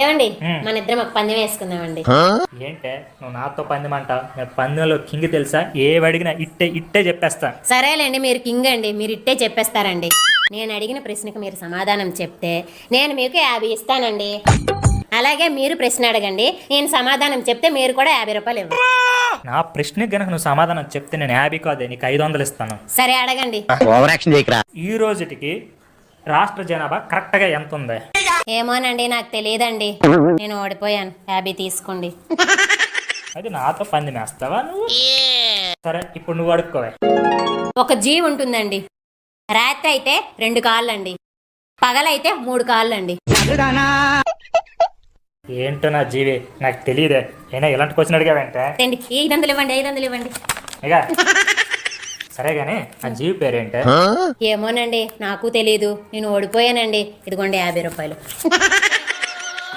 ఏమండి మన ఇద్దరం ఒక పందెం వేసుకుందామండి. ఏంటే నువ్వు నాతో పందెమంటావు? నేను పందెంలో కింగ్ తెలుసా? అడిగినా ఇట్టే ఇట్టే చెప్పేస్తా. సరేలేండి, మీరు కింగ్ అండి, మీరు ఇట్టే చెప్పేస్తారండి. నేను అడిగిన ప్రశ్నకు మీరు సమాధానం చెప్తే నేను మీకు 50 ఇస్తానండి. అలాగే మీరు ప్రశ్న అడగండి, నేను సమాధానం చెప్తే మీరు కూడా 50 రూపాయలు ఇవ్వండి. నా ప్రశ్నకి గనక నువ్వు సమాధానం చెప్తే నేను 50 కాదే నీకు 500 ఇస్తాను. సరే అడగండి. ఈ రోజుటికి రాష్ట్ర జనాభా కరెక్ట్ గా ఎంత ఉంది? ఏమోనండి, నాకు తెలియదండి. నేను ఓడిపోయాను, 50 తీసుకోండి. అది నాతో పందెం వేస్తావా నువ్వు? సరే ఇప్పుడు నువ్వు అడుక్కోవే. ఒక జీవి ఉంటుందండి. రాత్రి అయితే 2 కాళ్ళండి, పగలైతే 3 కాళ్ళండి. ఏంటో నా జీవి, నాకు తెలియదే. అయినా ఇలాంటి క్వశ్చన్ అడిగావంటే 500 ఇవ్వండి, 500 ఇవ్వండి. ఇక సరే గానీ ఆ జీవి పేరేంటే? ఏమోనండి, నాకు తెలీదు. నేను ఓడిపోయానండి. ఇదిగోండి 50 రూపాయలు.